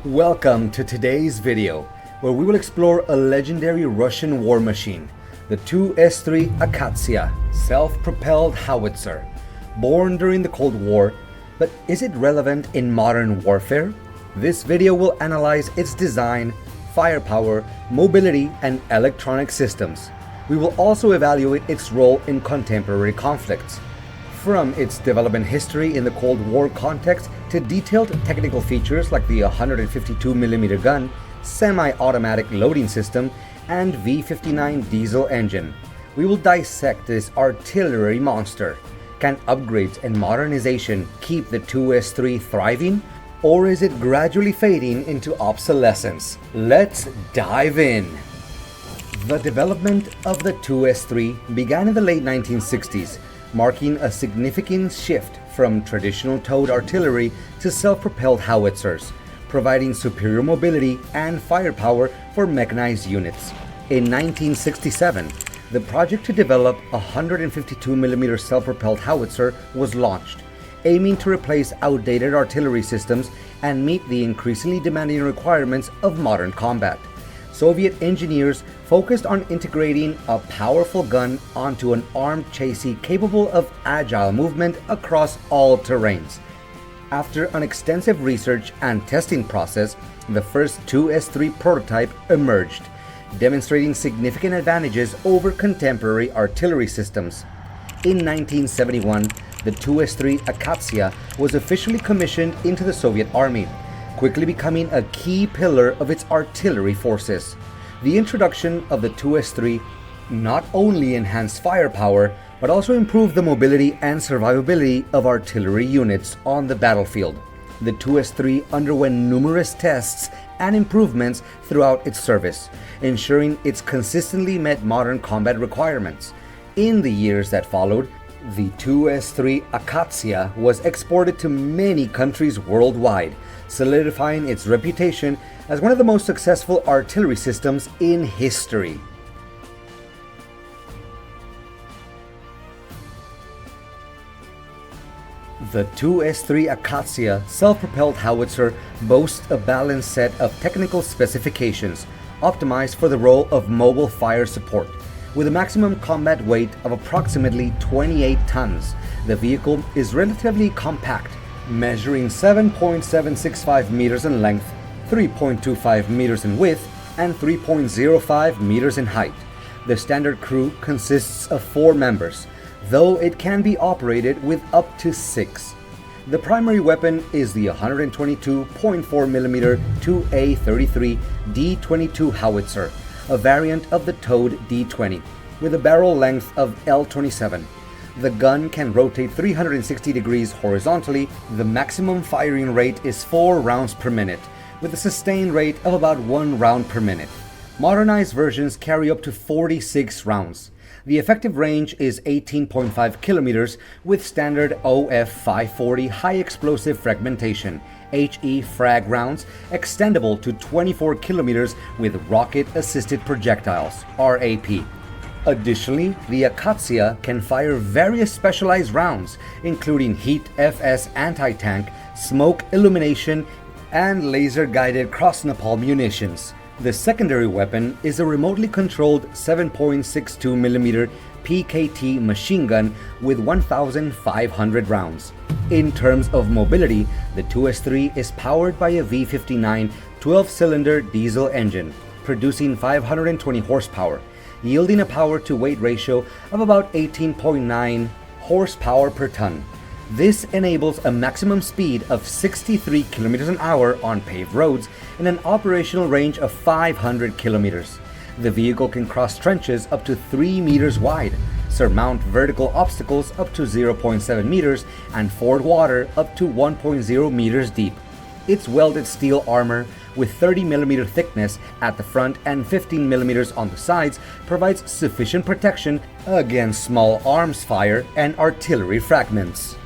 Welcome to today's video, where we will explore a legendary Russian war machine, the Tu-S3 Akatsiya self-propelled howitzer. Born during the Cold War, but is it relevant in modern warfare? This video will analyze its design, firepower, mobility, and electronic systems. We will also evaluate its role in contemporary conflicts. From its development history in the Cold War context to detailed technical features like the 152mm gun, semi-automatic loading system, and V59 diesel engine, we will dissect this artillery monster. Can upgrades and modernization keep the Tu-S3 thriving, or is it gradually fading into obsolescence? Let's dive in. The development of the Tu-S3 began in the late 1960s, marking a significant shift from traditional towed artillery to self-propelled howitzers, providing superior mobility and firepower for mechanized units. In 1967, the project to develop a 152mm self-propelled howitzer was launched, aiming to replace outdated artillery systems and meet the increasingly demanding requirements of modern combat. Soviet engineers focused on integrating a powerful gun onto an armed chassis capable of agile movement across all terrains. After an extensive research and testing process, the first Tu-S3 prototype emerged, demonstrating significant advantages over contemporary artillery systems. In 1971, the Tu-S3 Akatsiya was officially commissioned into the Soviet Army, quickly becoming a key pillar of its artillery forces. The introduction of the Tu-S3 not only enhanced firepower, but also improved the mobility and survivability of artillery units on the battlefield. The Tu-S3 underwent numerous tests and improvements throughout its service, ensuring it consistently met modern combat requirements. In the years that followed, the Tu-S3 Akatsiya was exported to many countries worldwide, solidifying its reputation as one of the most successful artillery systems in history. The Tu-S3 Akatsiya self-propelled howitzer boasts a balanced set of technical specifications, optimized for the role of mobile fire support. With a maximum combat weight of approximately 28 tons, the vehicle is relatively compact, measuring 7.765 meters in length, 3.25 meters in width, and 3.05 meters in height. The standard crew consists of 4 members, though it can be operated with up to 6. The primary weapon is the 122.4mm 2A33 D22 howitzer, a variant of the towed D20, with a barrel length of L27. The gun can rotate 360 degrees horizontally. The maximum firing rate is 4 rounds per minute, with a sustained rate of about 1 round per minute. Modernized versions carry up to 46 rounds. The effective range is 18.5 kilometers with standard OF540 high explosive fragmentation, HE frag rounds, extendable to 24 kilometers with rocket-assisted projectiles, RAP. Additionally, the Akatsiya can fire various specialized rounds, including Heat FS anti-tank, smoke illumination, and laser-guided cross-napalm munitions. The secondary weapon is a remotely controlled 7.62mm PKT machine gun with 1,500 rounds. In terms of mobility, the Tu-S3 is powered by a V59 12-cylinder diesel engine, producing 520 horsepower, yielding a power-to-weight ratio of about 18.9 horsepower per ton. This enables a maximum speed of 63 kilometers an hour on paved roads and an operational range of 500 kilometers. The vehicle can cross trenches up to 3 meters wide, surmount vertical obstacles up to 0.7 meters, and ford water up to 1.0 meters deep. Its welded steel armor, with 30mm thickness at the front and 15mm on the sides, provides sufficient protection against small arms fire and artillery fragments.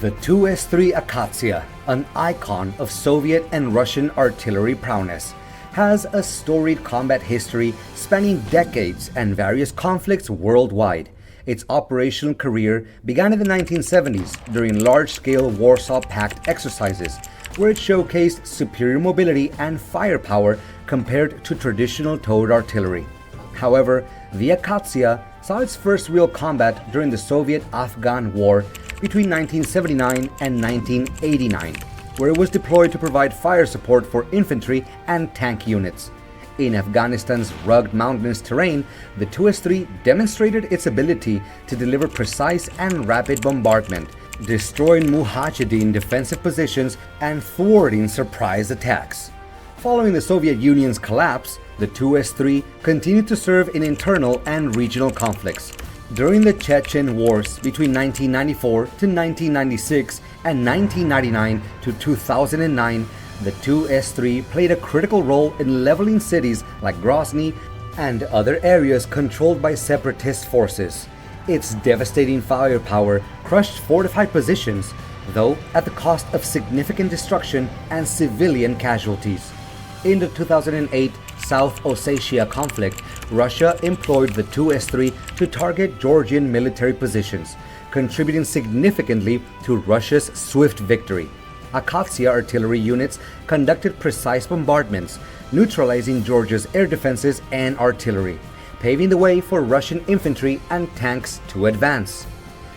The Tu-S3 Akatsiya, an icon of Soviet and Russian artillery prowess, has a storied combat history spanning decades and various conflicts worldwide. Its operational career began in the 1970s during large-scale Warsaw Pact exercises, where it showcased superior mobility and firepower compared to traditional towed artillery. However, the Akatsiya saw its first real combat during the Soviet-Afghan War between 1979 and 1989, where it was deployed to provide fire support for infantry and tank units. In Afghanistan's rugged mountainous terrain, the 2S3 demonstrated its ability to deliver precise and rapid bombardment, destroying Mujahideen defensive positions and thwarting surprise attacks. Following the Soviet Union's collapse, the 2S3 continued to serve in internal and regional conflicts. During the Chechen Wars between 1994 to 1996 and 1999 to 2009, the 2S3 played a critical role in leveling cities like Grozny and other areas controlled by separatist forces. Its devastating firepower crushed fortified positions, though at the cost of significant destruction and civilian casualties. In the 2008 South Ossetia conflict, Russia employed the 2S3 to target Georgian military positions, contributing significantly to Russia's swift victory. Akatsiya artillery units conducted precise bombardments, neutralizing Georgia's air defenses and artillery, paving the way for Russian infantry and tanks to advance.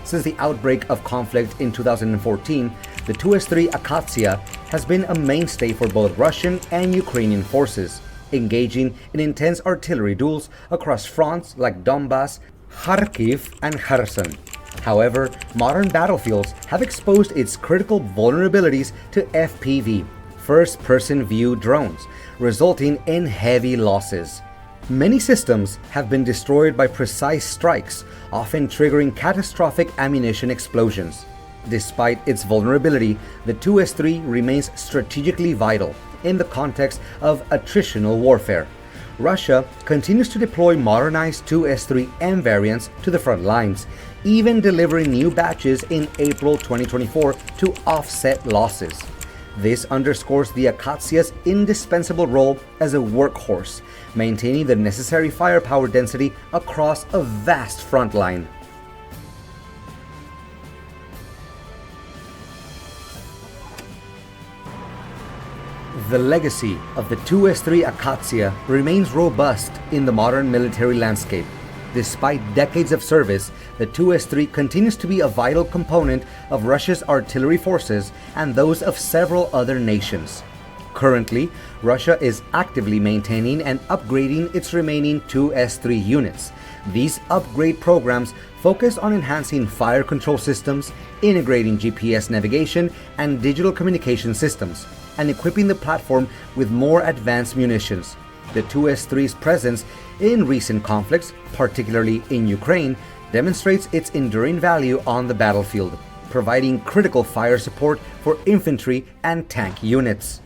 Since the outbreak of conflict in 2014, the 2S3 Akatsiya has been a mainstay for both Russian and Ukrainian forces, engaging in intense artillery duels across fronts like Donbass, Kharkiv, and Kherson. However, modern battlefields have exposed its critical vulnerabilities to FPV, first-person view drones, resulting in heavy losses. Many systems have been destroyed by precise strikes, often triggering catastrophic ammunition explosions. Despite its vulnerability, the 2S3 remains strategically vital in the context of attritional warfare. Russia continues to deploy modernized 2S3M variants to the front lines, even delivering new batches in April 2024 to offset losses. This underscores the Akatsiya's indispensable role as a workhorse, maintaining the necessary firepower density across a vast front line. The legacy of the 2S3 Akatsiya remains robust in the modern military landscape. Despite decades of service, the 2S3 continues to be a vital component of Russia's artillery forces and those of several other nations. Currently, Russia is actively maintaining and upgrading its remaining 2S3 units. These upgrade programs focus on enhancing fire control systems, integrating GPS navigation and digital communication systems, and equipping the platform with more advanced munitions. The 2S3's presence in recent conflicts, particularly in Ukraine, demonstrates its enduring value on the battlefield, providing critical fire support for infantry and tank units.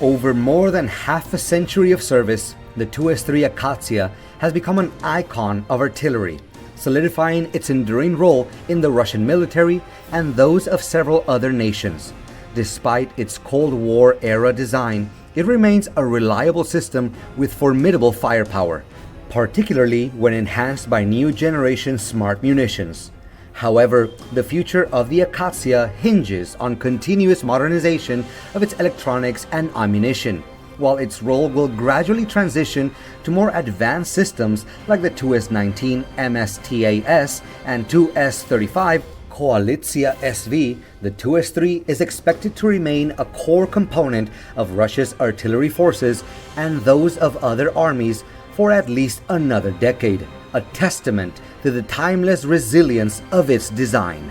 Over more than half a century of service, the 2S3 Akatsiya has become an icon of artillery, solidifying its enduring role in the Russian military and those of several other nations. Despite its Cold War-era design, it remains a reliable system with formidable firepower, particularly when enhanced by new-generation smart munitions. However, the future of the Akatsiya hinges on continuous modernization of its electronics and ammunition, while its role will gradually transition to more advanced systems like the 2S19 MSTAS and 2S35 Koalitsiya SV. The 2S3 is expected to remain a core component of Russia's artillery forces and those of other armies for at least another decade, a testament to the timeless resilience of its design.